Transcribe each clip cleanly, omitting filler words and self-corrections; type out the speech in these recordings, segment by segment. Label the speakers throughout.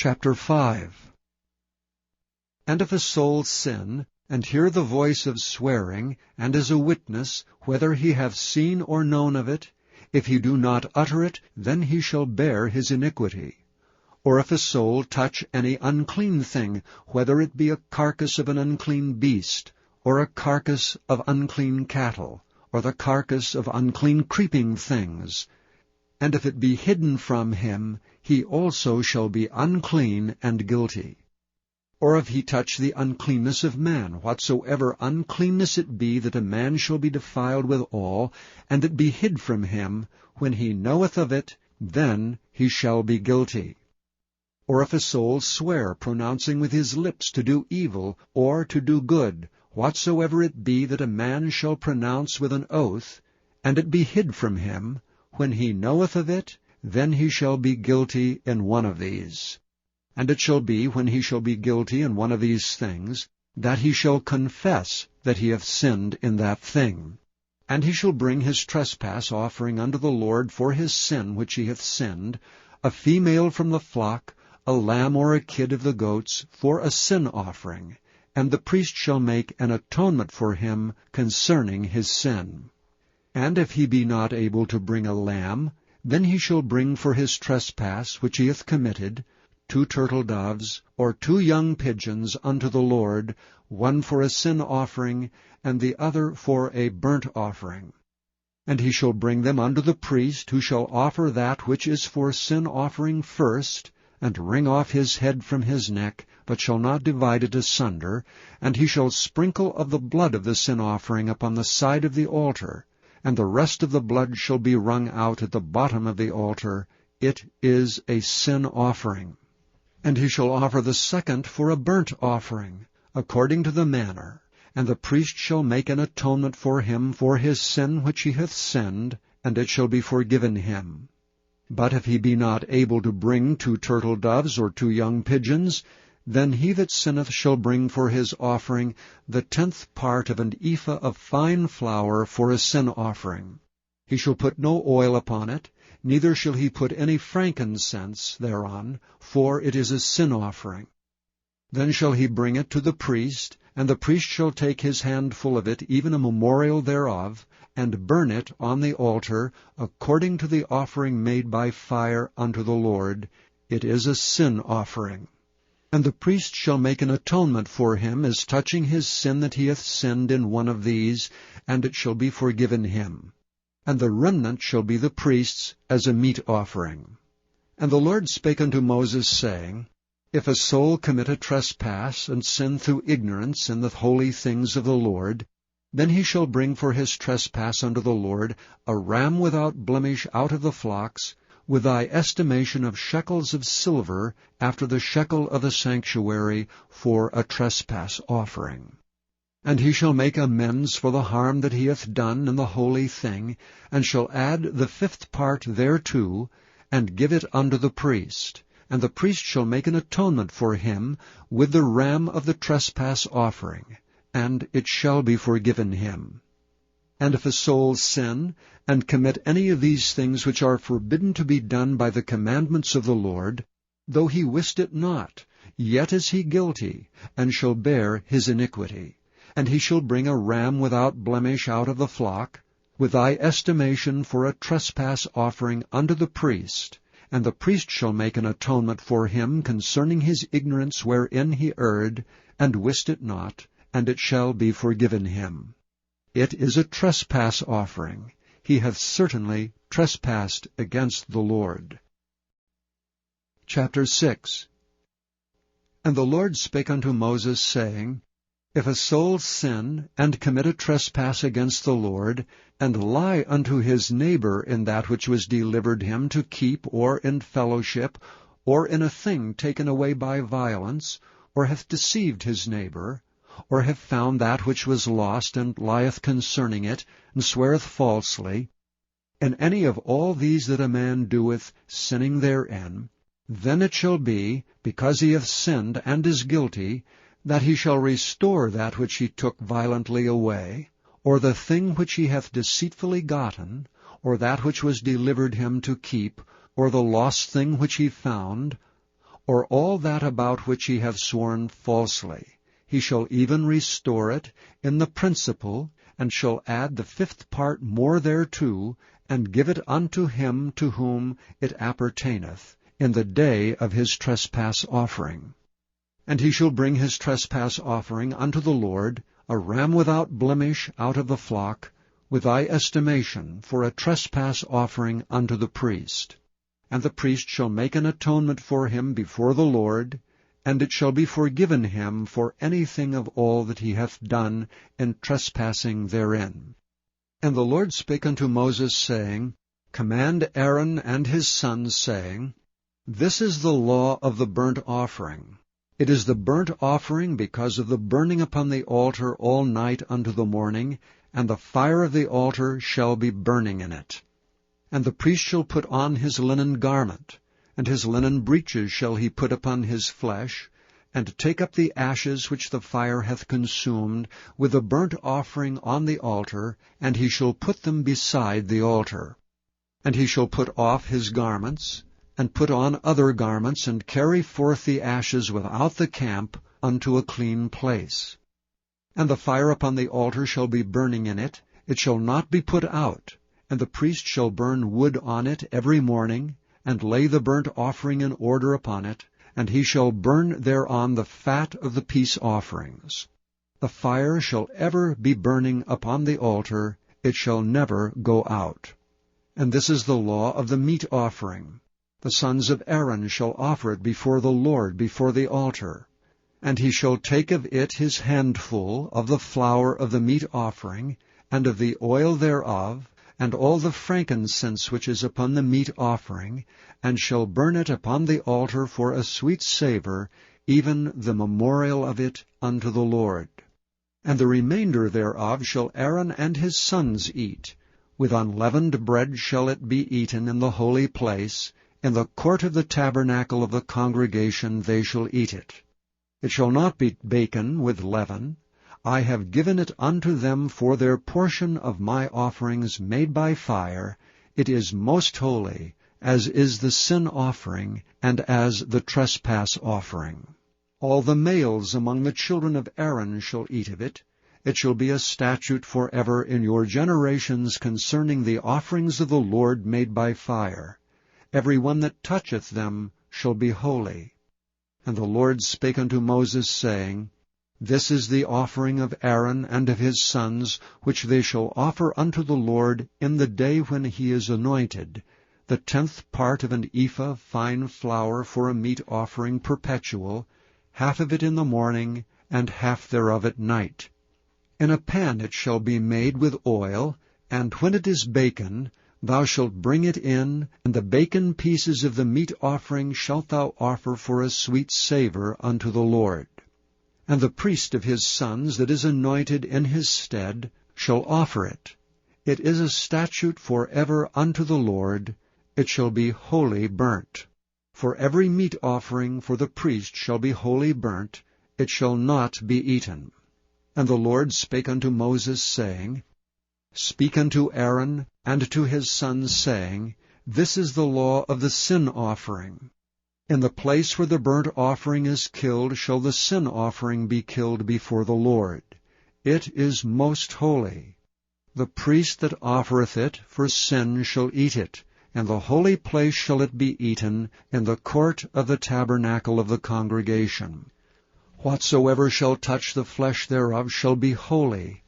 Speaker 1: Chapter 5. And if a soul sin, and hear the voice of swearing, and is a witness, whether he have seen or known of it, if he do not utter it, then he shall bear his iniquity. Or if a soul touch any unclean thing, whether it be a carcass of an unclean beast, or a carcass of unclean cattle, or the carcass of unclean creeping things, and if it be hidden from him, he also shall be unclean and guilty. Or if he touch the uncleanness of man, whatsoever uncleanness it be, that a man shall be defiled withal, and it be hid from him, when he knoweth of it, then he shall be guilty. Or if a soul swear, pronouncing with his lips to do evil, or to do good, whatsoever it be that a man shall pronounce with an oath, and it be hid from him, when he knoweth of it, then he shall be guilty in one of these. And it shall be, when he shall be guilty in one of these things, that he shall confess that he hath sinned in that thing. And he shall bring his trespass offering unto the Lord for his sin which he hath sinned, a female from the flock, a lamb or a kid of the goats, for a sin offering, and the priest shall make an atonement for him concerning his sin. And if he be not able to bring a lamb, then he shall bring for his trespass which he hath committed 2 turtle doves, or 2 young pigeons unto the Lord, one for a sin offering, and the other for a burnt offering. And he shall bring them unto the priest, who shall offer that which is for sin offering first, and wring off his head from his neck, but shall not divide it asunder, and he shall sprinkle of the blood of the sin offering upon the side of the altar, and the rest of the blood shall be wrung out at the bottom of the altar. It is a sin offering. And he shall offer the second for a burnt offering, according to the manner, and the priest shall make an atonement for him for his sin which he hath sinned, and it shall be forgiven him. But if he be not able to bring 2 turtle doves or 2 young pigeons, then he that sinneth shall bring for his offering the 10th part of an ephah of fine flour for a sin offering. He shall put no oil upon it, neither shall he put any frankincense thereon, for it is a sin offering. Then shall he bring it to the priest, and the priest shall take his handful of it, even a memorial thereof, and burn it on the altar, according to the offering made by fire unto the Lord. It is a sin offering. And the priest shall make an atonement for him as touching his sin that he hath sinned in one of these, and it shall be forgiven him. And the remnant shall be the priest's as a meat offering. And the Lord spake unto Moses, saying, If a soul commit a trespass, and sin through ignorance in the holy things of the Lord, then he shall bring for his trespass unto the Lord a ram without blemish out of the flocks, with thy estimation of shekels of silver, after the shekel of the sanctuary, for a trespass offering. And he shall make amends for the harm that he hath done in the holy thing, and shall add the 5th part thereto, and give it unto the priest. And the priest shall make an atonement for him with the ram of the trespass offering, and it shall be forgiven him. And if a soul sin, and commit any of these things which are forbidden to be done by the commandments of the Lord, though he wist it not, yet is he guilty, and shall bear his iniquity. And he shall bring a ram without blemish out of the flock, with thy estimation for a trespass offering unto the priest, and the priest shall make an atonement for him concerning his ignorance wherein he erred, and wist it not, and it shall be forgiven him. It is a trespass offering. He hath certainly trespassed against the Lord. Chapter 6. And the Lord spake unto Moses, saying, If a soul sin, and commit a trespass against the Lord, and lie unto his neighbor in that which was delivered him to keep, or in fellowship, or in a thing taken away by violence, or hath deceived his neighbor, or have found that which was lost, and lieth concerning it, and sweareth falsely, in any of all these that a man doeth, sinning therein, then it shall be, because he hath sinned and is guilty, that he shall restore that which he took violently away, or the thing which he hath deceitfully gotten, or that which was delivered him to keep, or the lost thing which he found, or all that about which he hath sworn falsely. He shall even restore it in the principal, and shall add the 5th part more thereto, and give it unto him to whom it appertaineth, in the day of his trespass offering. And he shall bring his trespass offering unto the Lord, a ram without blemish out of the flock, with thy estimation, for a trespass offering unto the priest. And the priest shall make an atonement for him before the Lord, and it shall be forgiven him for anything of all that he hath done in trespassing therein. And the Lord spake unto Moses, saying, Command Aaron and his sons, saying, This is the law of the burnt offering. It is the burnt offering because of the burning upon the altar all night unto the morning, and the fire of the altar shall be burning in it. And the priest shall put on his linen garment, and his linen breeches shall he put upon his flesh, and take up the ashes which the fire hath consumed, with the burnt offering on the altar, and he shall put them beside the altar. And he shall put off his garments, and put on other garments, and carry forth the ashes without the camp unto a clean place. And the fire upon the altar shall be burning in it, it shall not be put out, and the priest shall burn wood on it every morning, and lay the burnt offering in order upon it, and he shall burn thereon the fat of the peace offerings. The fire shall ever be burning upon the altar, it shall never go out. And this is the law of the meat offering. The sons of Aaron shall offer it before the Lord, before the altar. And he shall take of it his handful of the flour of the meat offering, and of the oil thereof, and all the frankincense which is upon the meat offering, and shall burn it upon the altar for a sweet savour, even the memorial of it unto the Lord. And the remainder thereof shall Aaron and his sons eat. With unleavened bread shall it be eaten in the holy place. In the court of the tabernacle of the congregation they shall eat it. It shall not be baken with leaven. I have given it unto them for their portion of my offerings made by fire. It is most holy, as is the sin offering, and as the trespass offering. All the males among the children of Aaron shall eat of it. It shall be a statute forever in your generations concerning the offerings of the Lord made by fire. Every one that toucheth them shall be holy. And the Lord spake unto Moses, saying, This is the offering of Aaron and of his sons, which they shall offer unto the Lord in the day when he is anointed, the 10th part of an ephah fine flour for a meat offering perpetual, half of it in the morning, and half thereof at night. In a pan it shall be made with oil, and when it is baken, thou shalt bring it in, and the baken pieces of the meat offering shalt thou offer for a sweet savour unto the Lord. And the priest of his sons that is anointed in his stead shall offer it. It is a statute for ever unto the Lord. It shall be wholly burnt. For every meat offering for the priest shall be wholly burnt. It shall not be eaten. And the Lord spake unto Moses, saying, Speak unto Aaron and to his sons, saying, This is the law of the sin offering. In the place where the burnt offering is killed shall the sin offering be killed before the Lord. It is most holy. The priest that offereth it for sin shall eat it. In the holy place shall it be eaten, in the court of the tabernacle of the congregation. Whatsoever shall touch the flesh thereof shall be holy.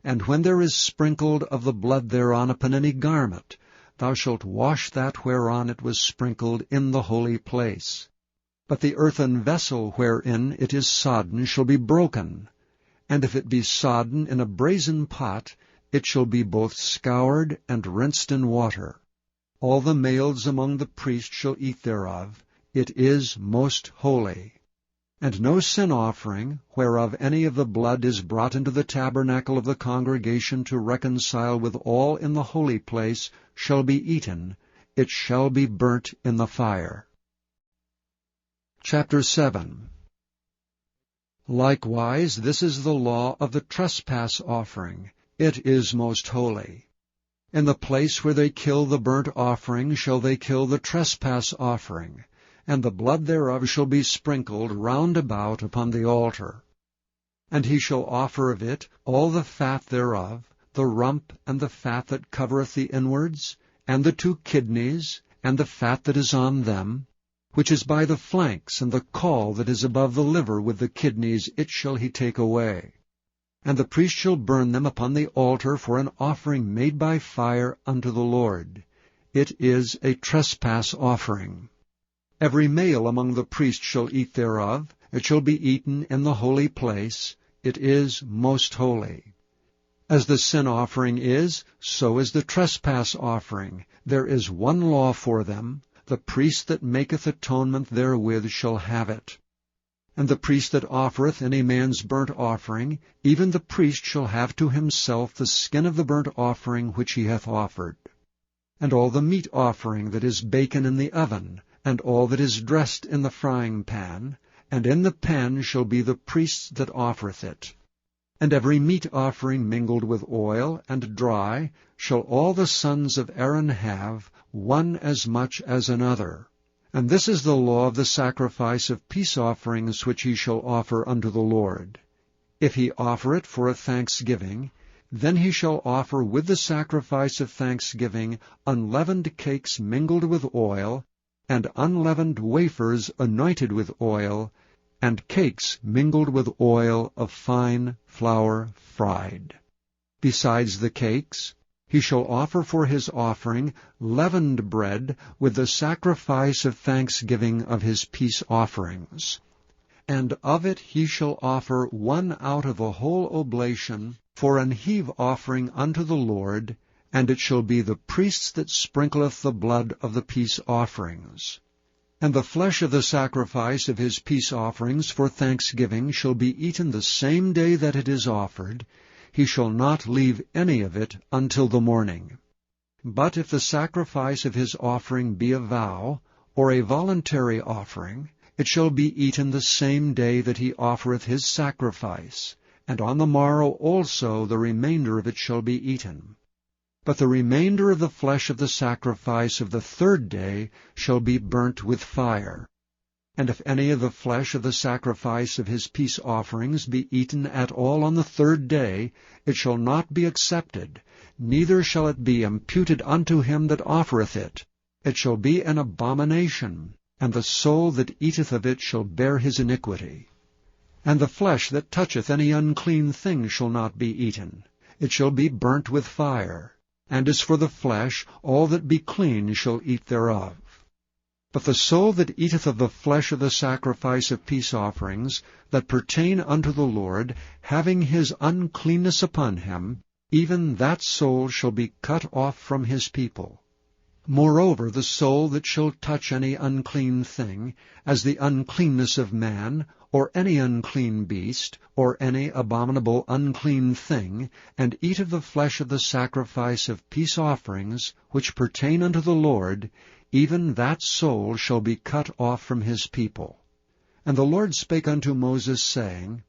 Speaker 1: And when there is sprinkled of the blood thereon upon any garment, thou shalt wash that whereon it was sprinkled in the holy place. But the earthen vessel wherein it is sodden shall be broken. And if it be sodden in a brazen pot, it shall be both scoured and rinsed in water. All the males among the priests shall eat thereof. It is most holy. And no sin offering, whereof any of the blood is brought into the tabernacle of the congregation to reconcile with all in the holy place, shall be eaten. It shall be burnt in the fire. Chapter 7. Likewise, this is the law of the trespass offering. It is most holy. In the place where they kill the burnt offering shall they kill the trespass offering. and the blood thereof shall be sprinkled round about upon the altar. And he shall offer of it all the fat thereof, the rump, and the fat that covereth the inwards, and the 2 kidneys, and the fat that is on them, which is by the flanks, and the caul that is above the liver with the kidneys, it shall he take away. And the priest shall burn them upon the altar for an offering made by fire unto the Lord. It is a trespass offering. Every male among the priests shall eat thereof. It shall be eaten in the holy place. It is most holy. As the sin offering is, so is the trespass offering. There is one law for them. The priest that maketh atonement therewith shall have it. And the priest that offereth any man's burnt offering, even the priest shall have to himself the skin of the burnt offering which he hath offered. And all the meat offering that is baken in the oven, and all that is dressed in the frying pan, and in the pan shall be the priest's that offereth it. And every meat offering mingled with oil and dry shall all the sons of Aaron have, one as much as another. And this is the law of the sacrifice of peace offerings which he shall offer unto the Lord. If he offer it for a thanksgiving, then he shall offer with the sacrifice of thanksgiving unleavened cakes mingled with oil, and unleavened wafers anointed with oil, and cakes mingled with oil of fine flour fried. Besides the cakes, he shall offer for his offering leavened bread with the sacrifice of thanksgiving of his peace offerings. And of it he shall offer 1 out of a whole oblation for an heave offering unto the Lord, and it shall be the priest's that sprinkleth the blood of the peace offerings. And the flesh of the sacrifice of his peace offerings for thanksgiving shall be eaten the same day that it is offered. He shall not leave any of it until the morning. But if the sacrifice of his offering be a vow, or a voluntary offering, it shall be eaten the same day that he offereth his sacrifice, and on the morrow also the remainder of it shall be eaten. But the remainder of the flesh of the sacrifice of the 3rd day shall be burnt with fire. And if any of the flesh of the sacrifice of his peace offerings be eaten at all on the 3rd day, it shall not be accepted, neither shall it be imputed unto him that offereth it. It shall be an abomination, and the soul that eateth of it shall bear his iniquity. And the flesh that toucheth any unclean thing shall not be eaten. It shall be burnt with fire. And as for the flesh, all that be clean shall eat thereof. But the soul that eateth of the flesh of the sacrifice of peace offerings, that pertain unto the Lord, having his uncleanness upon him, even that soul shall be cut off from his people. Moreover, the soul that shall touch any unclean thing, as the uncleanness of man, or any unclean beast, or any abominable unclean thing, and eat of the flesh of the sacrifice of peace offerings, which pertain unto the Lord, even that soul shall be cut off from his people. And the Lord spake unto Moses, saying,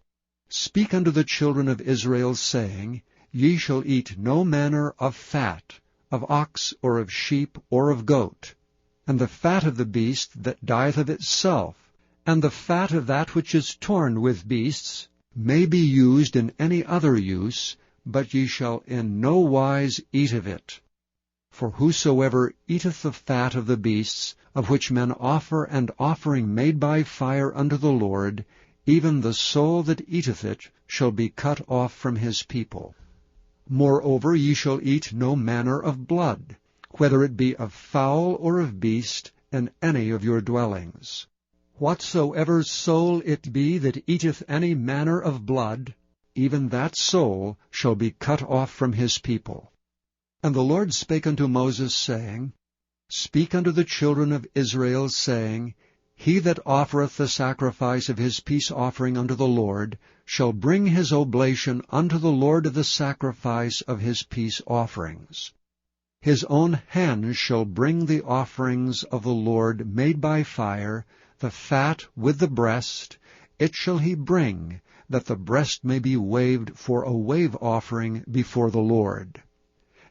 Speaker 1: Speak unto the children of Israel, saying, Ye shall eat no manner of fat, of ox, or of sheep, or of goat, and the fat of the beast that dieth of itself, and the fat of that which is torn with beasts, may be used in any other use, but ye shall in no wise eat of it. For whosoever eateth the fat of the beasts, of which men offer an offering made by fire unto the Lord, even the soul that eateth it shall be cut off from his people. Moreover, ye shall eat no manner of blood, whether it be of fowl or of beast, in any of your dwellings. Whatsoever soul it be that eateth any manner of blood, even that soul shall be cut off from his people. And the Lord spake unto Moses, saying, Speak unto the children of Israel, saying, He that offereth the sacrifice of his peace offering unto the Lord shall bring his oblation unto the Lord of the sacrifice of his peace offerings. His own hand shall bring the offerings of the Lord made by fire, the fat with the breast, it shall he bring, that the breast may be waved for a wave offering before the Lord.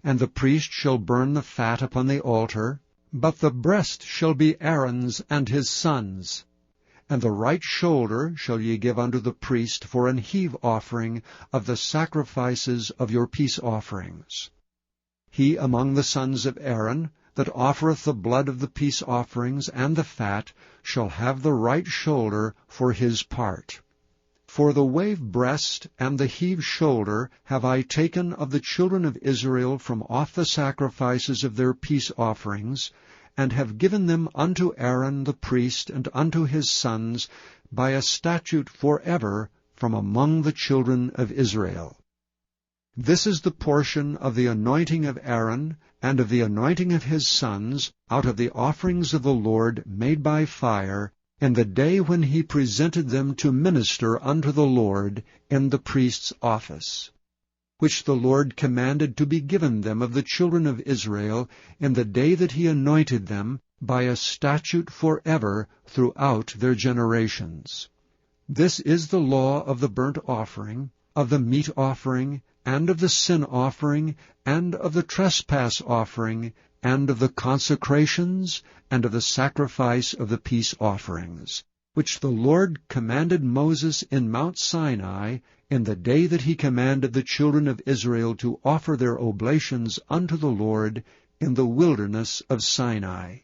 Speaker 1: And the priest shall burn the fat upon the altar, But the breast shall be Aaron's and his sons', and the right shoulder shall ye give unto the priest for an heave offering of the sacrifices of your peace offerings. He among the sons of Aaron, that offereth the blood of the peace offerings and the fat, shall have the right shoulder for his part. For the wave breast and the heave shoulder have I taken of the children of Israel from off the sacrifices of their peace offerings, and have given them unto Aaron the priest and unto his sons by a statute forever from among the children of Israel. This is the portion of the anointing of Aaron and of the anointing of his sons out of the offerings of the Lord made by fire, in the day when he presented them to minister unto the Lord in the priest's office, which the Lord commanded to be given them of the children of Israel in the day that he anointed them, by a statute forever throughout their generations. This is the law of the burnt offering, of the meat offering, and of the sin offering, and of the trespass offering, and of the consecrations, and of the sacrifice of the peace offerings, which the Lord commanded Moses in Mount Sinai, in the day that he commanded the children of Israel to offer their oblations unto the Lord in the wilderness of Sinai.